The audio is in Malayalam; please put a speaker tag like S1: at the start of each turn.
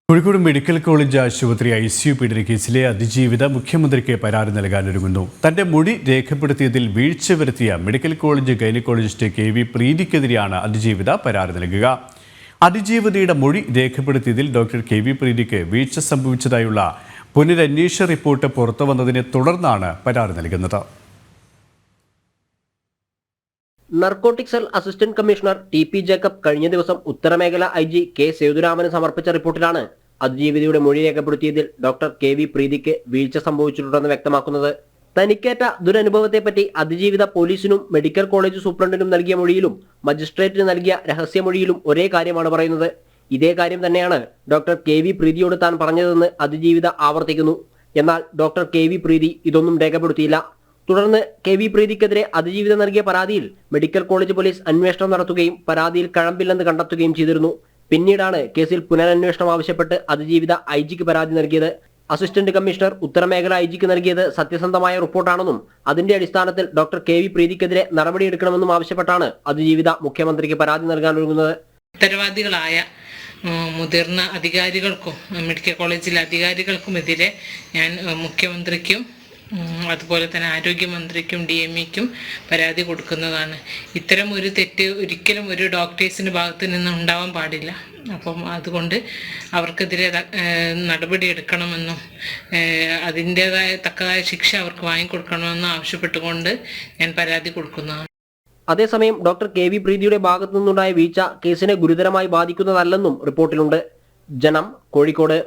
S1: കോഴിക്കോട് മെഡിക്കൽ കോളേജ് ആശുപത്രി ICU പീഡന കേസിലെ അതിജീവിത മുഖ്യമന്ത്രിക്ക് പരാതി നൽകാനൊരുങ്ങുന്നു. തന്റെ മൊഴി രേഖപ്പെടുത്തിയതിൽ വീഴ്ച വരുത്തിയ മെഡിക്കൽ കോളേജ് ഗൈനക്കോളജിസ്റ്റ് KV പ്രീതിക്കെതിരെയാണ് അതിജീവിത പരാതി നൽകുക. അതിജീവിതയുടെ മൊഴി രേഖപ്പെടുത്തിയതിൽ ഡോക്ടർ KV പ്രീതിക്ക് വീഴ്ച സംഭവിച്ചതായുള്ള പുനരന്വേഷണ റിപ്പോർട്ട് പുറത്തുവന്നതിനെ തുടർന്നാണ് പരാതി നൽകുന്നത്.
S2: Narcotic cell assistant commissioner TP Jacob കഴിഞ്ഞ ദിവസം ഉത്തരമേഖല IG K സേതുരാമന് സമർപ്പിച്ച റിപ്പോർട്ടിലാണ് അതിജീവിതയുടെ മൊഴി രേഖപ്പെടുത്തിയതിൽ ഡോക്ടർ KV പ്രീതിക്ക് വീഴ്ച സംഭവിച്ചിട്ടുണ്ടെന്ന് വ്യക്തമാക്കുന്നത്. തനിക്കേറ്റ ദുരനുഭവത്തെപ്പറ്റി അതിജീവിത പോലീസിനും മെഡിക്കൽ കോളേജ് സൂപ്രണ്ടിനും നൽകിയ മൊഴിയിലും മജിസ്ട്രേറ്റിന് നൽകിയ രഹസ്യമൊഴിയിലും ഒരേ കാര്യമാണ് പറയുന്നത്. ഇതേ കാര്യം തന്നെയാണ് ഡോക്ടർ KV പ്രീതിയോട് താൻ പറഞ്ഞതെന്ന് അതിജീവിത ആവർത്തിക്കുന്നു. എന്നാൽ ഡോക്ടർ KV പ്രീതി ഇതൊന്നും രേഖപ്പെടുത്തിയില്ല. തുടർന്ന് KV പ്രീതിക്കെതിരെ അതിജീവിത നൽകിയ പരാതിയിൽ മെഡിക്കൽ കോളേജ് പോലീസ് അന്വേഷണം നടത്തുകയും പരാതിയിൽ കഴമ്പില്ലെന്ന് കണ്ടെത്തുകയും ചെയ്തിരുന്നു. പിന്നീടാണ് കേസിൽ പുനരന്വേഷണം ആവശ്യപ്പെട്ട് അതിജീവിത IGക്ക് പരാതി നൽകിയത്. അസിസ്റ്റന്റ് കമ്മീഷണർ ഉത്തരമേഖല IGക്ക് നൽകിയത് സത്യസന്ധമായ റിപ്പോർട്ടാണെന്നും അതിന്റെ അടിസ്ഥാനത്തിൽ ഡോക്ടർ KV പ്രീതിക്കെതിരെ നടപടിയെടുക്കണമെന്നും ആവശ്യപ്പെട്ടാണ് അതിജീവിത മുഖ്യമന്ത്രിക്ക് പരാതി നൽകാനൊരുങ്ങുന്നത്.
S3: ഉത്തരവാദികളായ മുതിർന്ന അധികാരികൾക്കും മെഡിക്കൽ കോളേജിലെ അധികാരികൾക്കുമെതിരെ ഞാൻ മുഖ്യമന്ത്രിക്കും അതുപോലെ തന്നെ ആരോഗ്യമന്ത്രിക്കും DMEക്കും പരാതി കൊടുക്കുന്നതാണ്. ഇത്തരം ഒരു തെറ്റ് ഒരിക്കലും ഒരു ഡോക്ടേഴ്സിൻ്റെ ഭാഗത്ത് നിന്ന് ഉണ്ടാവാൻ പാടില്ല. അപ്പം അതുകൊണ്ട് അവർക്കെതിരെ നടപടിയെടുക്കണമെന്നും അതിൻ്റേതായ തക്കതായ ശിക്ഷ അവർക്ക് വാങ്ങിക്കൊടുക്കണമെന്നും ആവശ്യപ്പെട്ടുകൊണ്ട് ഞാൻ പരാതി കൊടുക്കുന്നതാണ്.
S2: അതേസമയം ഡോക്ടർ KV പ്രീതിയുടെ ഭാഗത്തു നിന്നുണ്ടായ വീഴ്ച കേസിനെ ഗുരുതരമായി ബാധിക്കുന്നതല്ലെന്നും റിപ്പോർട്ടിലുണ്ട്. ജനം, കോഴിക്കോട്.